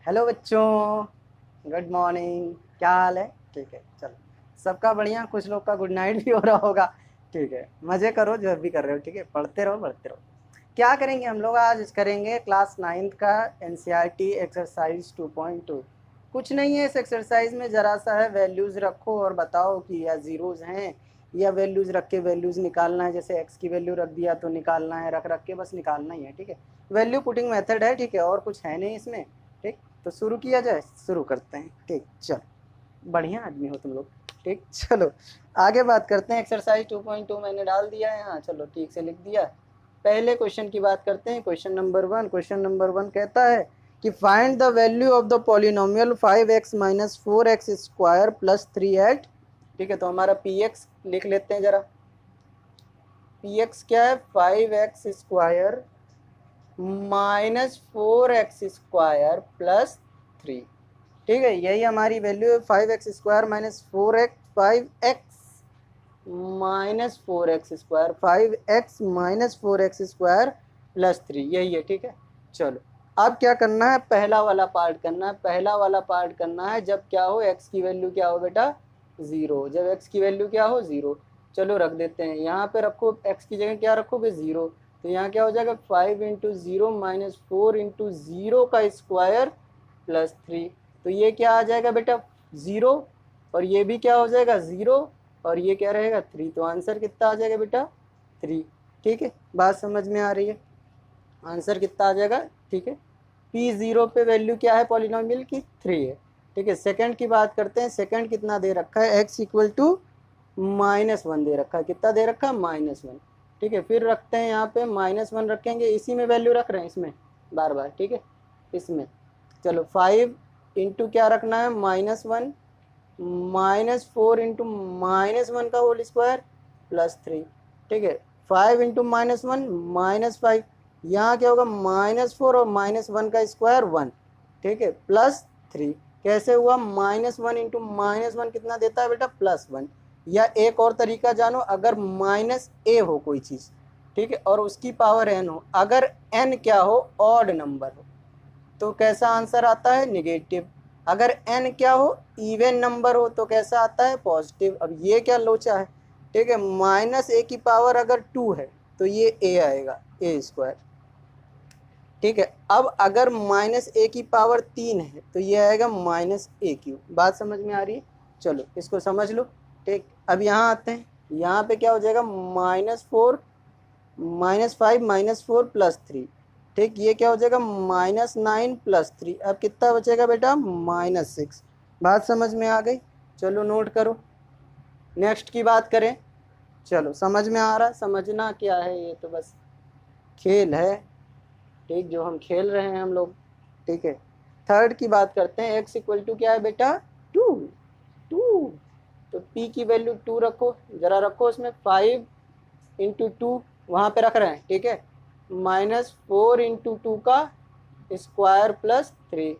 Hello बच्चों, good morning. क्या हाल है? ठीक है, चलो सबका बढ़िया। कुछ लोग का गुड नाइट भी हो रहा होगा। ठीक है, मजे करो जो भी कर रहे हो। ठीक है, पढ़ते रहो बढ़ते रहो। क्या करेंगे हम लोग आज? करेंगे क्लास 9th का एनसीईआरटी एक्सरसाइज 2.2। कुछ नहीं है इस एक्सरसाइज में, जरा सा है वैल्यूज रखो और बताओ कि या जीरोज हैं या वैल्यूज रख के वैल्यूज निकालना है। जैसे एक्स की वैल्यू रख दिया तो निकालना है, रख रख के बस निकालना ही है। ठीक है, वैल्यू पुटिंग मेथड है। ठीक है, और कुछ है नहीं इसमें। ठीक, तो शुरू किया जाए। शुरू करते हैं। ठीक, चलो बढ़िया आदमी हो तुम लोग। ठीक, चलो आगे बात करते हैं। एक्सरसाइज 2.2 मैंने डाल दिया है यहाँ। चलो ठीक से लिख दिया। पहले क्वेश्चन की बात करते हैं। Question number 1। क्वेश्चन नंबर 1 कहता है कि find the value of the polynomial 5x minus 4x square plus 3 at. ठीक है, तो हमारा px लिख लेते हैं जरा। px क्या है? 5x square minus 4x square plus 3। ठीक है, यही हमारी वैल्यू है। 5x square minus 4x, 5x minus 4x square, 5x minus 4x square plus 3, यही है। ठीक है, चलो अब क्या करना है? पहला वाला पार्ट करना है। पहला वाला पार्ट करना है जब क्या हो, x की वैल्यू क्या हो बेटा? 0। जब x की वैल्यू क्या हो? 0। चलो रख देते हैं यहाँ पे। रखो x की जगह क्या रखोगे? 0। तो यहाँ क्या हो जाएगा? 5 इंटू 0 माइनस 4 इंटू 0 का स्क्वायर प्लस 3। तो ये क्या आ जाएगा बेटा? 0। और ये भी क्या हो जाएगा? 0। और ये क्या रहेगा? 3। तो आंसर कितना आ जाएगा बेटा? 3। ठीक है, बात समझ में आ रही है? आंसर कितना आ जाएगा? ठीक है, P0 पे वैल्यू क्या है पॉलिनोमियल की? 3 है। ठीक है, सेकंड की बात करते हैं। सेकंड कितना दे रखा है? x इक्वल टू -1 दे रखा है। कितना दे रखा है? -1। ठीक है, फिर रखते हैं यहाँ पे -1 रखेंगे। इसी में वैल्यू रख रहे हैं, इसमें बार बार। ठीक है, इसमें चलो 5 इंटू क्या रखना है? -1 माइनस 4 इंटू -1 का होल स्क्वायर प्लस 3। ठीक है, 5 इंटू -1 -5। यहाँ क्या होगा? -4 और -1 का स्क्वायर 1। ठीक है, प्लस 3। कैसे हुआ? -1 इंटू -1 कितना देता है बेटा? +1। या एक और तरीका जानो, अगर -a हो कोई चीज़, ठीक है, और उसकी पावर n हो, अगर n क्या हो? ऑड नंबर हो, तो कैसा आंसर आता है? नेगेटिव। अगर n क्या हो? इवन नंबर हो, तो कैसा आता है? पॉजिटिव। अब ये क्या लोचा है? ठीक है, -a की पावर अगर 2 है तो ये a आएगा, a स्क्वायर। ठीक है, अब अगर -a की पावर 3 है तो ये आएगा -a³। बात समझ में आ रही है? चलो इसको समझ लो। ठीक, अब यहाँ आते हैं। यहाँ पे क्या हो जाएगा? -4 -5 -4 प्लस 3। ठीक, ये क्या हो जाएगा? -9 प्लस 3। अब कितना बचेगा बेटा? -6। बात समझ में आ गई? चलो नोट करो। नेक्स्ट की बात करें। चलो समझ में आ रहा? समझना क्या है, ये तो बस खेल है। ठीक, जो हम खेल रहे हैं हम लोग। ठीक है, थर्ड की बात करते हैं। x इक्वल टू क्या है बेटा? 2। 2, तो p की वैल्यू 2 रखो, जरा रखो उसमें। 5 इंटू 2 वहाँ पे रख रहे हैं। ठीक है, -4 इंटू 2 का स्क्वायर प्लस 3।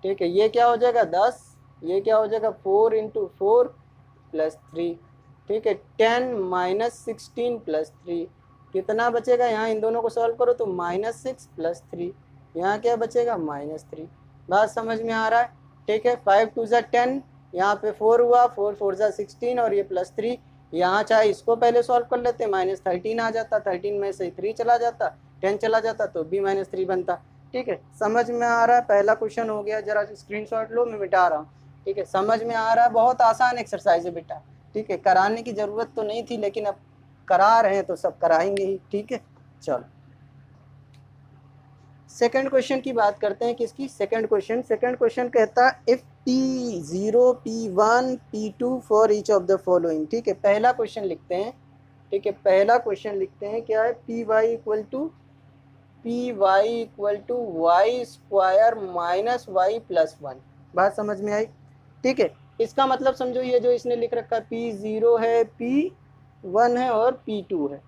ठीक है, ये क्या हो जाएगा? 10। ये क्या हो जाएगा? 4 इंटू 4 प्लस 3। ठीक है, 10 -16 प्लस 3। कितना बचेगा? यहाँ इन दोनों को सॉल्व करो तो -6 प्लस 3। यहाँ क्या बचेगा? -3। बात समझ में आ रहा है? ठीक है, 5 2 ज़ा 10, यहाँ पे 4 हुआ, 4 4 ज़ा 16 और ये प्लस 3। यहाँ चाहे इसको पहले सॉल्व कर लेते, -13 आ जाता, 13 में से 3 चला जाता, 10 चला जाता तो भी -3 बनता। ठीक है, समझ में आ रहा है? पहला क्वेश्चन हो गया। जरा स्क्रीनशॉट लो, मैं मिटा रहा हूँ। ठीक है, समझ में आ रहा है? बहुत आसान एक्सरसाइज है बेटा। ठीक है, कराने की ज़रूरत तो नहीं थी, लेकिन अब करा रहे हैं तो सब कराएंगे ही। ठीक है, चलो सेकंड क्वेश्चन की बात करते हैं। किसकी? Second question. सेकंड क्वेश्चन कहता है if P0 P1 P2 for each of the following. ठीक है, पहला क्वेश्चन लिखते हैं। ठीक है, पहला क्वेश्चन लिखते हैं। क्या है? Py equal to Y square minus Y plus 1। बात समझ में आई? ठीक है, इसका मतलब समझो, ये जो इसने लिख रखा है P0 है, P1 है और P2 है।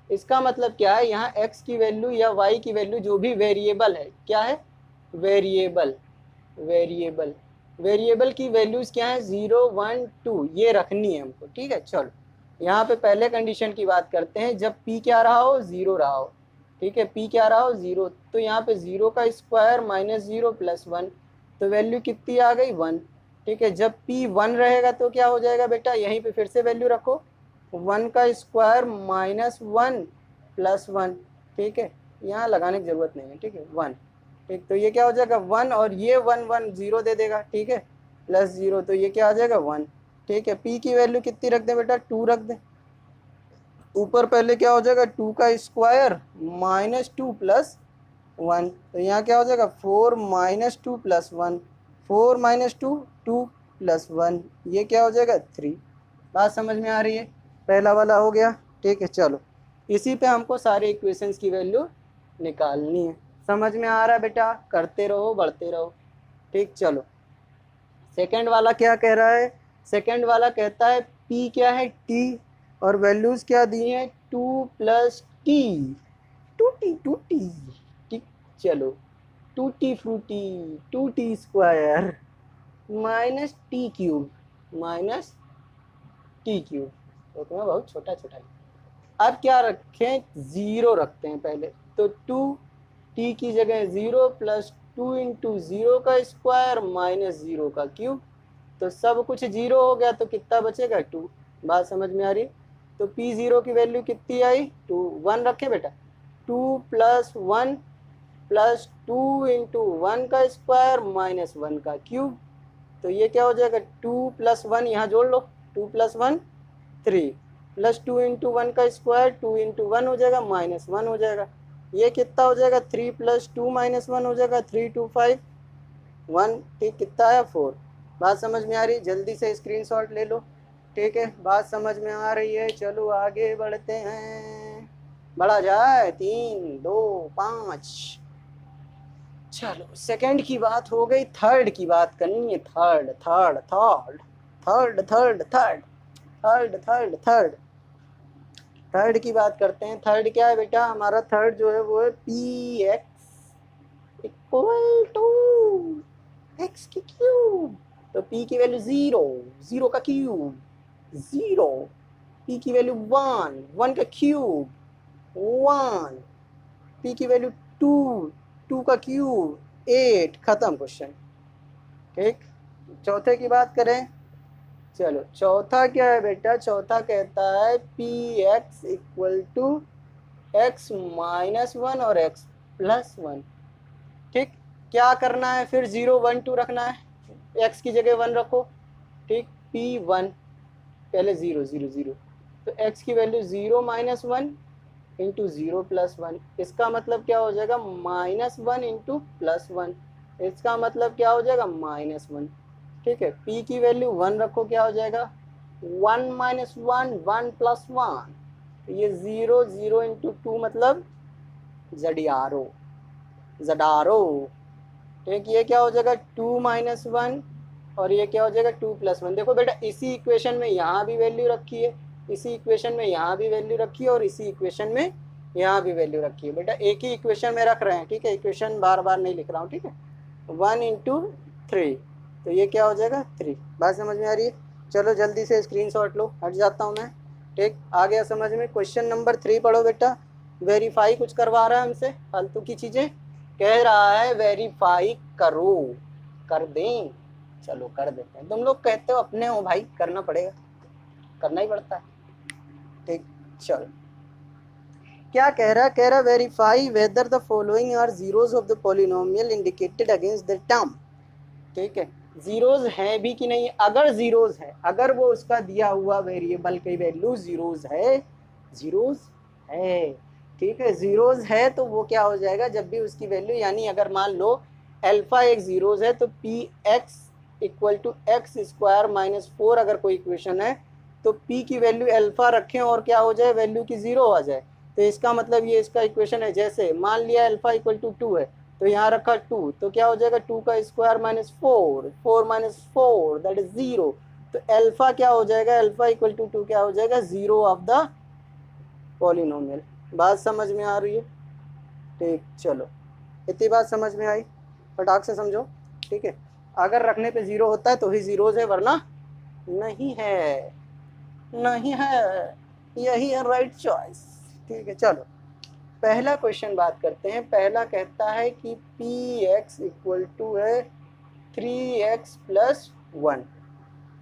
इसका मतलब क्या है? यहाँ x की वैल्यू या y की वैल्यू, जो भी वेरिएबल है, क्या है? वेरिएबल। वेरिएबल वेरिएबल की वैल्यूज क्या है? 0 1 2, ये रखनी है हमको। ठीक है, चलो यहाँ पे पहले कंडीशन की बात करते हैं। जब p क्या रहा हो? 0 रहा हो। ठीक है, p क्या रहा हो? 0। तो यहाँ पे 0 का स्क्वायर -0 प्लस 1। तो वैल्यू कितनी आ गई 1। ठीक है, जब p 1 रहेगा तो क्या हो जाएगा बेटा, यहीं पे फिर से वैल्यू रखो, 1 का स्क्वायर माइनस 1 प्लस 1। ठीक है, यहाँ लगाने की ज़रूरत नहीं है। ठीक है, 1। ठीक, तो ये क्या हो जाएगा 1, और ये 1 1 0 दे देगा। ठीक है, प्लस 0, तो ये क्या आ जाएगा 1। ठीक है, p की वैल्यू कितनी रख दें बेटा, 2 रख दें। ऊपर पहले क्या हो जाएगा 2 का स्क्वायर माइनस 2 प्लस 1, तो यहाँ क्या हो जाएगा 4 माइनस 2 प्लस 1, 4 माइनस 2 2 प्लस 1, ये क्या हो जाएगा 3। बात समझ में आ रही है, पहला वाला हो गया। ठीक है, चलो इसी पे हमको सारे इक्वेशंस की वैल्यू निकालनी है। समझ में आ रहा है बेटा, करते रहो बढ़ते रहो। ठीक, चलो सेकंड वाला क्या कह रहा है, सेकंड वाला कहता है p क्या है t, और वैल्यूज क्या दी हैं 2 प्लस टी, 2t 2t। ठीक, चलो 2t फ्रूटी 2t square minus t cube minus t cube, तो तुम्हें बहुत छोटा छोटा है। अब क्या रखें, 0 रखते हैं पहले, तो 2 t की जगह 0 प्लस 2 इंटू 0 का स्क्वायर माइनस 0 का क्यूब, तो सब कुछ 0 हो गया, तो कितना बचेगा 2। बात समझ में आ रही है, तो p0 की वैल्यू कितनी आई 2, 1 रखे बेटा, 2 प्लस 1 प्लस 2 इंटू 1 का स्क्वायर माइनस 1 का क्यूब, तो ये क्या हो जाएगा 2 प्लस 1 यहाँ जोड़ लो, 2 प्लस 1 3 प्लस 2 इंटू 1 का स्क्वायर 2 इंटू 1 हो जाएगा माइनस 1 हो जाएगा, ये कितना हो जाएगा 3 प्लस 2 माइनस 1 हो जाएगा 3 2 5 1। ठीक, कितना आया 4। बात समझ में आ रही है, जल्दी से स्क्रीनशॉट ले लो। ठीक है, बात समझ में आ रही है, चलो आगे बढ़ते हैं, बढ़ा जाए 3 2 5। चलो सेकंड की बात हो गई, थर्ड की बात करनी है, third third third third third third third third third third की बात करते हैं। थर्ड क्या है बेटा, हमारा थर्ड जो है वो है p x equal to x की क्यूब, तो p की वैल्यू 0, 0 का क्यूब 0, p की वैल्यू 1, 1 का क्यूब 1, p की वैल्यू 2, 2 का क्यूब 8, खत्म क्वेश्चन। ठीक, चौथे की बात करें, चलो चौथा क्या है बेटा, चौथा कहता है p x equal to x minus 1 और एक्स प्लस 1। ठीक, क्या करना है फिर, 0 1 2 रखना है, एक्स की जगह 1 रखो। ठीक, p1 पहले 0 0 0, तो x की वैल्यू 0 माइनस 1 इंटू 0 प्लस 1, इसका मतलब क्या हो जाएगा माइनस 1 इंटू प्लस 1, इसका मतलब क्या हो जाएगा माइनस 1। ठीक है, p की वैल्यू 1 रखो, क्या हो जाएगा 1 माइनस 1 1 प्लस 1, ये 0 0 इंटू 2 मतलब जडियारो जडारो। ठीक, ये क्या हो जाएगा 2 माइनस 1, और ये क्या हो जाएगा 2 प्लस 1। देखो बेटा इसी इक्वेशन में यहाँ भी वैल्यू रखी है, इसी इक्वेशन में यहाँ भी वैल्यू रखी है, और इसी इक्वेशन में यहाँ भी वैल्यू रखी है। बेटा एक ही इक्वेशन में रख रहे हैं, ठीक है, इक्वेशन बार बार नहीं लिख रहा हूँ। ठीक है, 1 इंटू 3, तो ये क्या हो जाएगा 3। बात समझ में आ रही है, चलो जल्दी से स्क्रीनशॉट लो, हट जाता हूँ मैं। ठीक, आ गया समझ में। क्वेश्चन नंबर 3 पढ़ो बेटा, वेरीफाई कुछ करवा रहा है हमसे फालतू की चीज़ें, कह रहा है वेरीफाई करो, कर दें, चलो कर देते हैं। तुम लोग कहते हो अपने हो भाई, करना पड़ेगा, करना ही पड़ता है। ठीक, चलो क्या कह रहा है, कह रहा verify whether the following are zeros of the polynomial indicated against the term. ठीक है, जीरोज है भी कि नहीं, अगर जीरोज है, अगर वो उसका दिया हुआ वेरिएबल की वैल्यू जीरोज है, जीरोज है, ठीक है, जीरोज है, तो वो क्या हो जाएगा, जब भी उसकी वैल्यू, यानी अगर मान लो अल्फा एक जीरोज है, तो p x equal to x square minus 4 अगर कोई इक्वेशन है, तो p की वैल्यू अल्फा रखें और क्या हो जाए, वैल्यू की 0 आ जाए, तो इसका मतलब ये इसका इक्वेशन है। जैसे मान लिया अल्फा इक्वल टू 2 है, तो यहाँ रखा 2, तो क्या हो जाएगा 2 का square minus 4, 4 minus 4 that is 0, तो अल्फा क्या हो जाएगा, अल्फा इक्वल टू 2 क्या हो जाएगा, 0 ऑफ द पॉलिनोमियल। बात समझ में आ रही है। ठीक, चलो इतनी बात समझ में आई, फटाक से समझो। ठीक है, अगर रखने पे 0 होता है तो ही जीरोज है, वरना नहीं है, नहीं है, यही है राइट चॉइस। ठीक है, चलो पहला क्वेश्चन बात करते हैं। पहला कहता है कि पी एक्स इक्वल टू है 3x+1।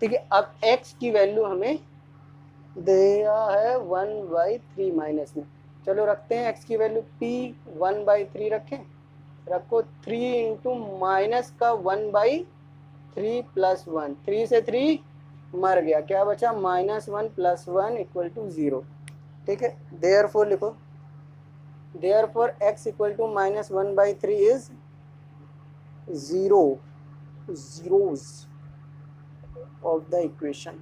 ठीक है, अब x की वैल्यू हमें दिया है 1/3 माइनस में। चलो रखते हैं x की वैल्यू p 1/3 रखें, रखो 3 इंटू माइनस का 1/3 + 1, 3 से 3 मर गया, क्या बचा -1 + 1 = 0। ठीक है, देयरफॉर लिखो, therefore x = -1/3 is 0 zeros of the equation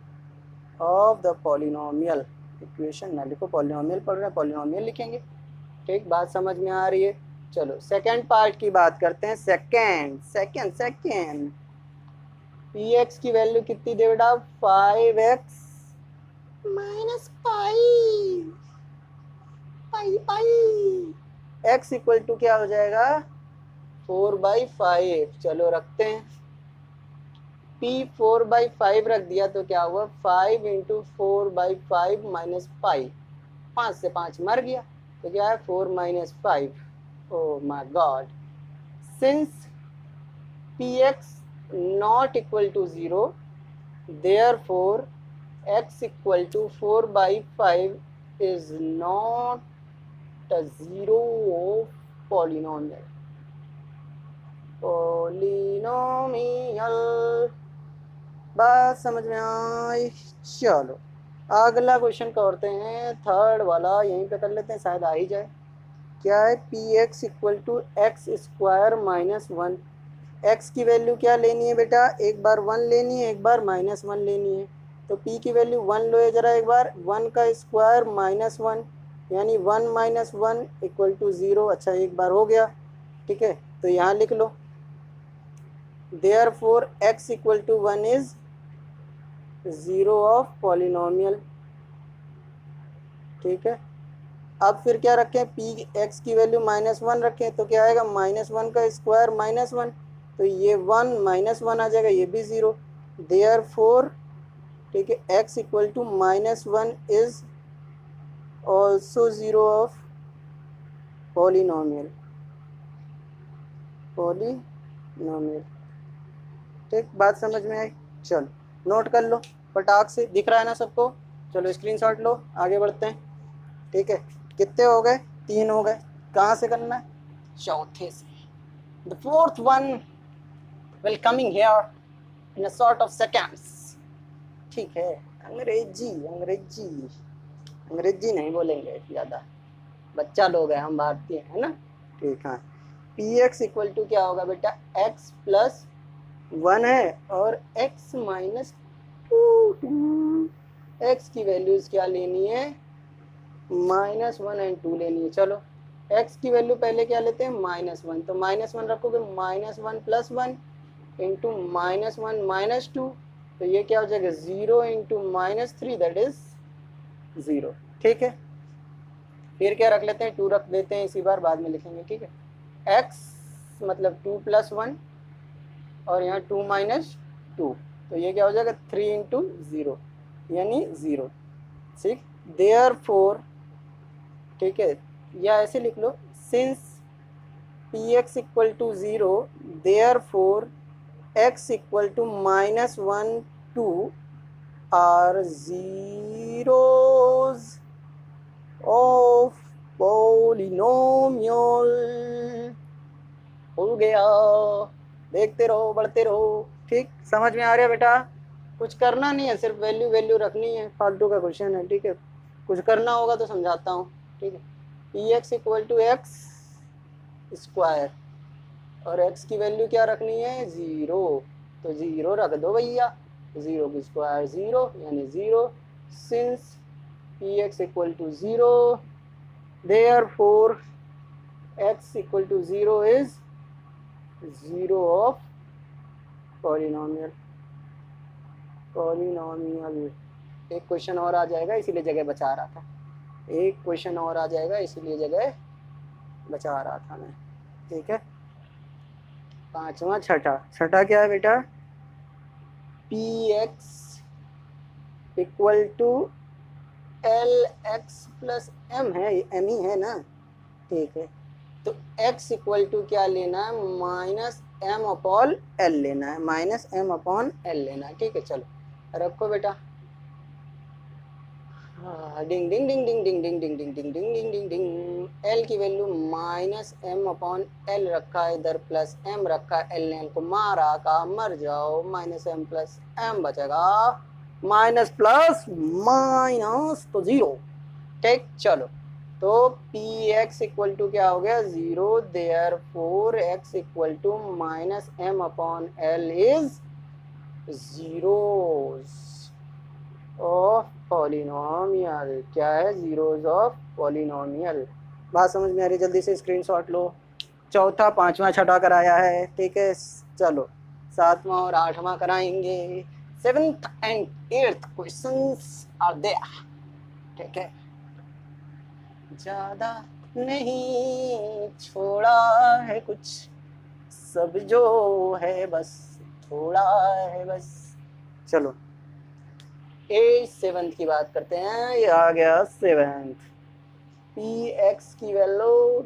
of the polynomial। Equation ना लिखो, पॉलिनोमियल पढ़ रहे हैं, पॉलिनोमियल लिखेंगे। ठीक, बात समझ में आ रही है। चलो सेकेंड पार्ट की बात करते हैं। सेकेंड पी एक्स की वैल्यू कितनी दे बेटा, 5x पाई x = क्या हो जाएगा 4/5। चलो रखते हैं, p 4/5 रख दिया तो क्या हुआ 5 × 4/5 - पाई, 5 से 5 मर गया तो क्या है 4 - 5। Oh my God, since px not equal to 0, therefore x = 4/5 is not a zero of polynomial। बात समझ में आई। चलो अगला क्वेश्चन करते हैं, थर्ड वाला यहीं पे कर लेते हैं, शायद आ ही जाए। क्या है, px = x² - 1। x की वैल्यू क्या लेनी है बेटा, एक बार 1 लेनी है, एक बार -1 लेनी है। तो p की वैल्यू 1 लो जरा, एक बार 1 का स्क्वायर -1 यानी 1 - 1 = 0। अच्छा एक बार हो गया, ठीक है, तो यहाँ लिख लो, therefore x = 1 is 0 of polynomial. ठीक है, अब फिर क्या रखें, पी एक्स की वैल्यू -1 रखें तो क्या आएगा, -1 का स्क्वायर -1, तो ये 1 -1 आ जाएगा, ये भी 0। देयरफॉर ठीक है, x = -1 is also 0 of polynomial. ठीक, बात समझ में आई। चलो नोट कर लो फटाक से, दिख रहा है ना सबको। चलो स्क्रीनशॉट लो, आगे बढ़ते हैं। ठीक है, कितने हो गए, 3 हो गए। कहाँ से करना है, चौथे से। The fourth one will coming here in a sort of seconds. ठीक है, अंग्रेजी नहीं बोलेंगे ज़्यादा, बच्चा लोग हैं हम, भारतीय है ना। ठीक, हाँ, पी एक्स = क्या होगा बेटा, x + 1 है और x - 2। x की वैल्यूज क्या लेनी है, -1 और 2 लेनी है। चलो x की वैल्यू पहले क्या लेते हैं, -1, तो -1 रखोगे, -1 + 1 इंटू -1 - 2, तो ये क्या हो जाएगा 0 × -3 दैट इज 0। ठीक है, फिर क्या रख लेते हैं, 2 रख देते हैं, इसी बार बाद में लिखेंगे। ठीक है, x मतलब 2 + 1 और यहाँ 2 - 2, तो ये क्या हो जाएगा 3 × 0 यानी 0। ठीक, देयरफॉर ठीक है, या ऐसे लिख लो, since px = 0, therefore x = -1, 2 are zeros of polynomial। हो गया, देखते रहो, बढ़ते रहो। ठीक, समझ में आ रहा है बेटा, कुछ करना नहीं है, सिर्फ वैल्यू रखनी है, फालतू का क्वेश्चन है। ठीक है, कुछ करना होगा तो समझाता हूँ। ठीक है, px = x² और x की वैल्यू क्या रखनी है, 0, तो 0 रख दो भैया, 0 की स्क्वायर 0 यानी 0। Since px = 0, therefore x = 0 is 0 of polynomial. एक क्वेश्चन और आ जाएगा इसीलिए जगह बचा रहा था, एक क्वेश्चन और आ जाएगा इसीलिए जगह बचा रहा था मैं। ठीक है, पांचवा, छठा क्या है बेटा, px = lx + m है, m ही है ना। ठीक है, तो x = क्या लेना है, एम अपॉन एल लेना है, माइनस एम अपॉन एल लेना है। ठीक है, चलो रखो बेटा। डिंग डिंग डिंग डिंग डिंग डिंग डिंग डिंग डिंग डिंग डिंग डिंग डिंग। एल की value minus m upon l रखा है इधर, प्लस एम रखा है, एल ने एल को मारा, का मर जाओ, माइनस एम प्लस एम बचेगा, माइनस प्लस माइनस तो जीरो। ठीक, चलो तो पी एक्स इक्वल टू क्या हो गया, zero, therefore x equal to minus m upon l is zeros of polynomial. क्या है, जीरोस ऑफ पॉलिनोमियल। बात समझ में आ रही, जल्दी से स्क्रीनशॉट लो। चौथा पांचवा छठा कराया है, ठीक है। चलो सातवां और आठवां कराएंगे। Seventh and eighth questions are there. ठीक है, ज्यादा नहीं छोड़ा है कुछ, सब जो है बस थोड़ा है बस। चलो ए सेवंथ की बात करते हैं। ये आ गया सेवंथ। पी एक्स की वैल्यू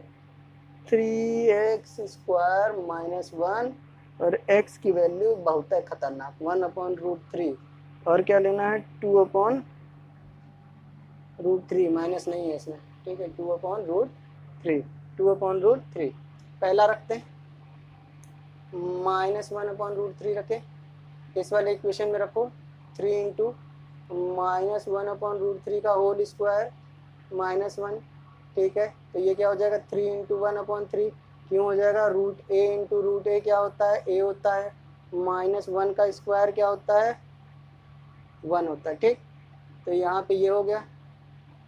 3x स्क्वायर माइनस 1 और x की वैल्यू बहुत है खतरनाक, 1/√3। और क्या लेना है, 2/√3, माइनस नहीं है इसमें। ठीक है, 2/√3, 2/√3 पहला रखते हैं, माइनस 1/√3 रखे। इस वाले इक्वेशन में रखो 3 इंटू माइनस 1/√3 का होल स्क्वायर माइनस 1। ठीक है, तो ये क्या हो जाएगा, 3 इंटू 1/3 क्यों हो जाएगा, रूट ए इंटू रूट ए क्या होता है, ए होता है, माइनस 1 का स्क्वायर क्या होता है, 1 होता है। ठीक, तो यहाँ पे ये हो गया,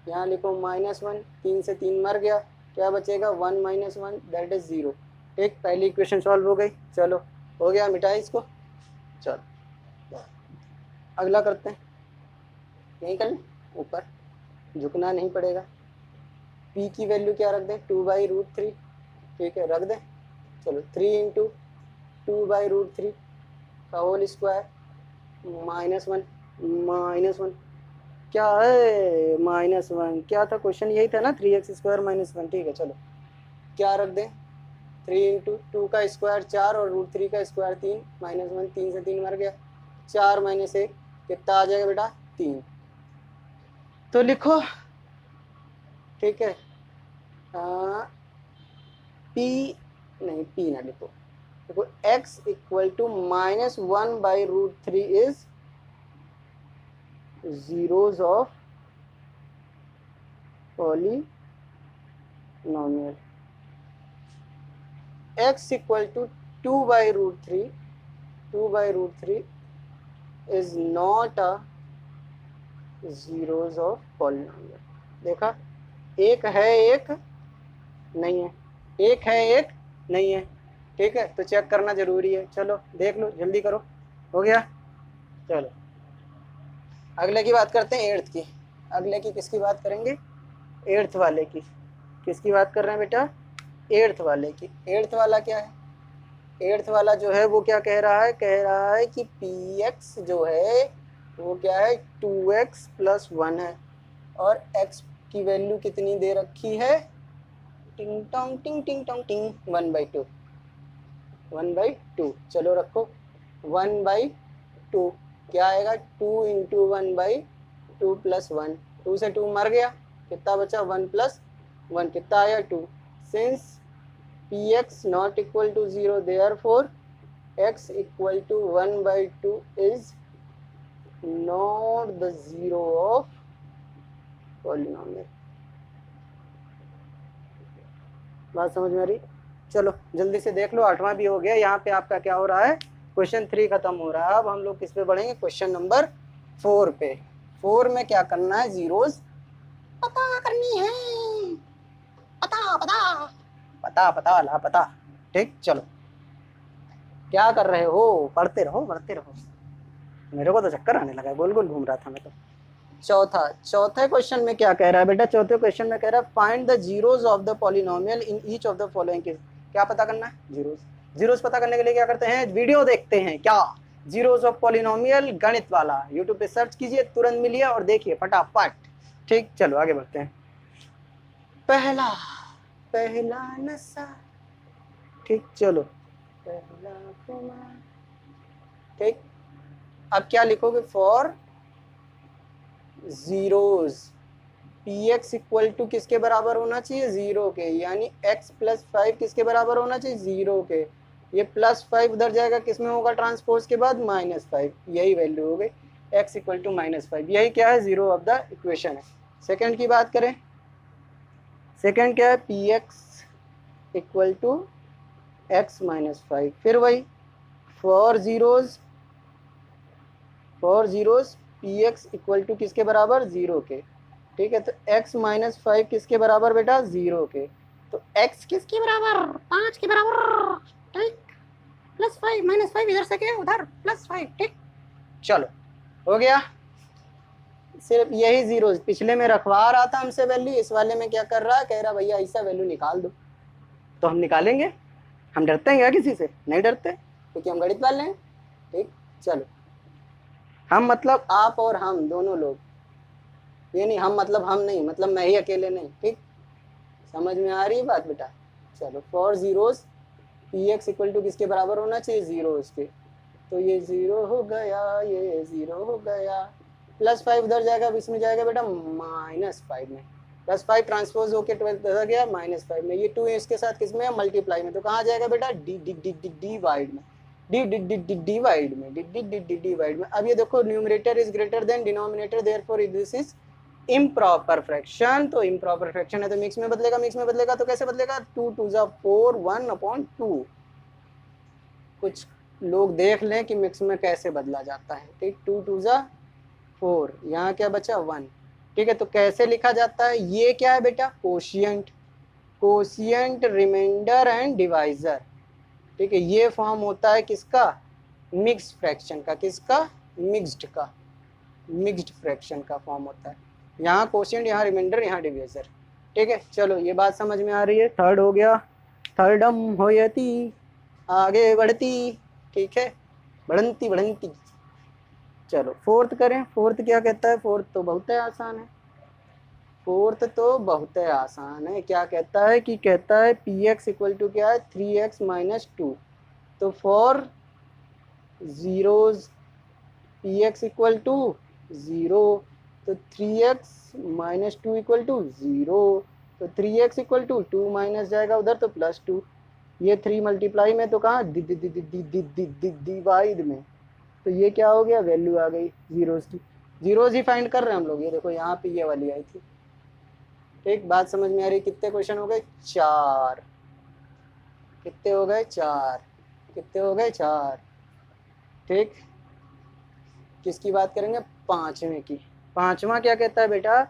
यहाँ लिखो -1, 3 से 3 मर गया, क्या बचेगा 1 - 1 दैट इज 0। ठीक, पहली इक्वेशन सॉल्व हो गई। चलो हो गया, मिटाए इसको। चलो अगला करते हैं, यही कर लें, ऊपर झुकना नहीं पड़ेगा। p की वैल्यू क्या रख दें, 2/√3। ठीक है, रख दें। चलो 3 इंटू 2/√3 का होल स्क्वायर -1 -1 क्या है, -1 क्या था क्वेश्चन, यही था ना, 3x स्क्वायर -1। ठीक है, चलो क्या रख दें, 3 इंटू 2 का स्क्वायर 4 और √3 का स्क्वायर 3, -1, 3 से 3 मर गया, 4 - 1 कितना आ जाएगा बेटा, 3। तो लिखो, ठीक है, पी नहीं, पी ना लिखो, देखो x equal to -1/√3 is zeros of polynomial। x equal to 2/√3 is not a zeros of polynomial। देखा, एक है एक नहीं है, एक है एक नहीं है। ठीक है, तो चेक करना जरूरी है। चलो देख लो, जल्दी करो, हो गया। चलो अगले की बात करते हैं, एट्थ की। अगले की किसकी बात करेंगे, एट्थ वाले की। किसकी बात कर रहे हैं बेटा, एट्थ वाले की। एट्थ वाला क्या है, एट्थ वाला जो है वो क्या कह रहा है कि पी एक्स जो है वो क्या है, 2x + 1 है, और x की वैल्यू कितनी दे रखी है, टिंग टोंग टिंग टिंग टोंग टिंग, 1/2, 1/2। चलो रखो 1/2 क्या आएगा, 2 इंटू 1/2 + 1, 2 से 2 मर गया, कितना बचा, 1 + 1 कितना आया, 2। Since px not equal to 0 therefore x equal to 1/2 is not the zero of polynomial। बात समझ में आ रही, चलो जल्दी से देख लो, आठवां भी हो गया। यहाँ पे आपका क्या हो रहा है, क्वेश्चन 3 खत्म हो रहा है। अब हम लोग किस पे बढ़ेंगे, क्वेश्चन नंबर 4 पे। 4 में क्या करना है, जीरोस पता करनी है, पता पता पता पता ला पता। ठीक, चलो क्या कर रहे हो, पढ़ते रहो पढ़ते रहो, मेरे को तो चक्कर आने लगा, गोल गोल घूम रहा था मैं तो। चौथे क्वेश्चन में क्या कह रहा है बेटा, चौथे क्वेश्चन में कह रहा है find the zeros of the polynomial in each of the following case. क्या पता करना है, जीरोस। जीरोस पता करने के लिए क्या करते हैं, वीडियो देखते हैं। क्या, जीरोस ऑफ पॉलिनोमियल गणित वाला, यूट्यूब पे सर्च कीजिए, तुरंत मिलिए और देखिए फटाफट। ठीक, चलो आगे बढ़ते हैं। पहला नशा, ठीक, चलो पहला कुमार। ठीक, अब क्या लिखोगे, for zeros P x equal to किसके बराबर होना चाहिए, जीरो के, यानी x प्लस 5 किसके बराबर होना चाहिए, जीरो के। ये प्लस 5 उधर जाएगा, किस में होगा ट्रांसपोज के बाद, -5, यही वैल्यू हो गई x इक्वल टू -5। यही क्या है, जीरो ऑफ द इक्वेशन है। सेकंड की बात करें, सेकंड क्या है, p x equal to x -5, फिर वही for zeros P x equal to किसके बराबर, जीरो के। ठीक है, तो x -5 किसके बराबर बेटा, जीरो के। तो x किसके बराबर, 5 के बराबर। ठीक, +5 -5 इधर से के उधर +5। ठीक, चलो हो गया। सिर्फ यही जीरो पिछले में रखवा रहा था हमसे वैल्यू, इस वाले में क्या कर रहा है, कह रहा भैया ऐसा वैल्यू निकाल दो। तो हम निकालेंगे, हम डरते हैं क्या किसी से, नहीं डरते, क्योंकि हम गणित वाले हैं। ठीक, चलो, हम मतलब आप और हम दोनों लोग, ये नहीं हम मतलब हम नहीं, मतलब मैं ही अकेले नहीं। ठीक, समझ में आ रही है बात बेटा। चलो, for zeros P x equal to किसके बराबर होना चाहिए, जीरो उसके। तो ये जीरो हो गया, ये जीरो हो गया, +5 उधर जाएगा, इसमें जाएगा बेटा -5 में, +5 ट्रांसपोज होके 12 उधर गया -5 में, ये 2 इसके साथ किसमें है, मल्टीप्लाई में। तो कहाँ जाएगा बेटा, डिवाइड में, डिवाइड में, डिवाइड में। अब ये देखो, numerator is greater than denominator, therefore this is improper fraction. तो इम्प्रॉपर फ्रैक्शन है तो मिक्स में बदलेगा, मिक्स में बदलेगा तो कैसे बदलेगा, 2 2 4, 1/2। कुछ लोग देख लें कि मिक्स में कैसे बदला जाता है। ठीक, 2 2 4, यहाँ क्या बचा, 1। ठीक है, तो कैसे लिखा जाता है, ये क्या है बेटा, quotient, quotient remainder and divisor. ठीक है, ये फॉर्म होता है किसका, मिक्स्ड फ्रैक्शन का, किसका, मिक्स्ड का, मिक्स्ड फ्रैक्शन का फॉर्म होता है। यहाँ कोशिएंट, यहाँ रिमाइंडर, यहाँ डिवाइजर। ठीक है, चलो ये बात समझ में आ रही है। थर्ड हो गया, थर्डम होयती, आगे बढ़ती। ठीक है, बढ़ंती बढ़ंती। चलो फोर्थ करें, फोर्थ क्या कहता है, फोर्थ तो बहुत आसान है, फोर्थ तो बहुत आसान है। क्या कहता है कि कहता है पी एक्स इक्वल टू क्या है, 3x - 2। तो for zeros P x equal to 0, तो 3x - 2 इक्वल टू 0। तो 3x इक्वल टू 2 माइनस जाएगा उधर तो +2, ये 3 मल्टीप्लाई में तो कहाँ, डिवाइड में। तो ये क्या हो गया, वैल्यू आ गई जीरोज की। जीरोज ही फाइंड कर रहे हैं हम लोग, ये देखो यहाँ पे ये वाली आई थी। ठीक, बात समझ में आ रही, कितने क्वेश्चन हो गए, 4। कितने हो गए, 4। कितने हो गए, 4। ठीक, किसकी बात करेंगे, पांचवें की। पांचवा क्या कहता है बेटा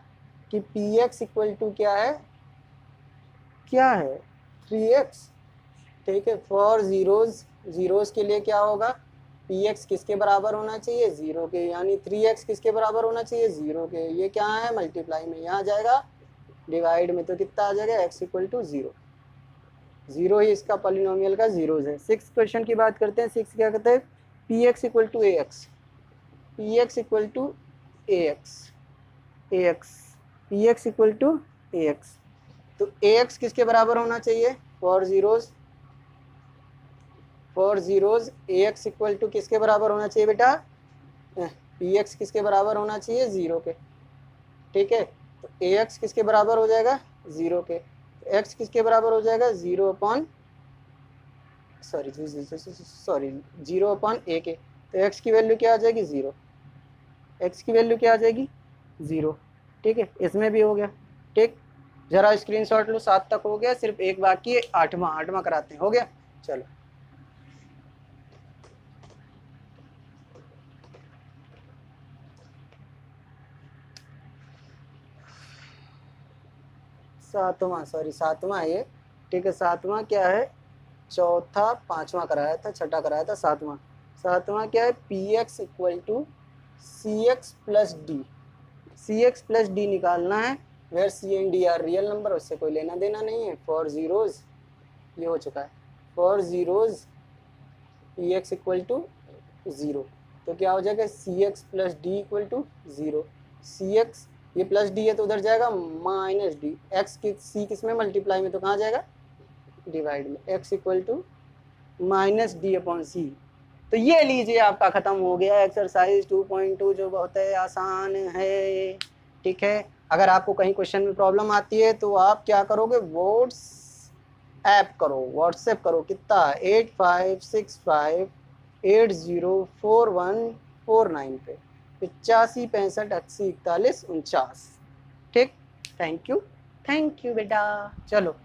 कि पी एक्स इक्वल टू क्या है, क्या है, 3x। ठीक है, फॉर जीरोज, जीरोज के लिए क्या होगा, पी एक्स किसके बराबर होना चाहिए, 0 के, यानी 3x किसके बराबर होना चाहिए, 0 के। ये क्या है, मल्टीप्लाई में, यहाँ जाएगा डिवाइड में, तो कितना आ जाएगा, x इक्वल टू 0। 0 ही इसका पॉलिनोमियल का जीरोज है। 6 क्वेश्चन की बात करते हैं। 6 क्या कहते हैं, p x equal to a x, p x equal to a x, a x, p x equal to a x. तो ए एक्स किसके बराबर होना चाहिए, for zeros, for zeros a x equal to किसके बराबर होना चाहिए बेटा, पी एक्स किसके बराबर होना चाहिए, 0 के। ठीक है, तो ए एक्स किसके बराबर हो जाएगा, 0 के। तो एक्स किसके बराबर हो जाएगा, 0 ए के। तो एक्स की वैल्यू क्या आ जाएगी, 0। एक्स की वैल्यू क्या आ जाएगी, 0। ठीक है, इसमें भी हो गया। ठीक, जरा स्क्रीनशॉट लो, 7 तक हो गया, सिर्फ एक बाकी है, 8वां, 8वां कराते हैं, हो गया। चलो, सातवां है ये। ठीक है, सातवां क्या है, चौथा, पांचवा कराया था, छठा कराया था, सातवां। सातवां क्या है, p x equal to c x plus d, c x plus d निकालना है। Where c and d are real number, उससे कोई लेना देना नहीं है। फॉर जीरोज, ये हो चुका है, for zeros P x equal to 0। तो क्या हो जाएगा, C x plus D equal to 0। C X, ये प्लस डी है तो उधर जाएगा -d। एक्स की सी किस में, मल्टीप्लाई में, तो कहाँ जाएगा, डिवाइड में। X equal to minus D upon C. तो ये लीजिए आपका ख़त्म हो गया एक्सरसाइज 2.2 जो बहुत है आसान है। ठीक है, अगर आपको कहीं क्वेश्चन में प्रॉब्लम आती है तो आप क्या करोगे, व्हाट्सएप करो कितना 8565804149 पे 8565804149। ठीक, थैंक यू बेटा। चलो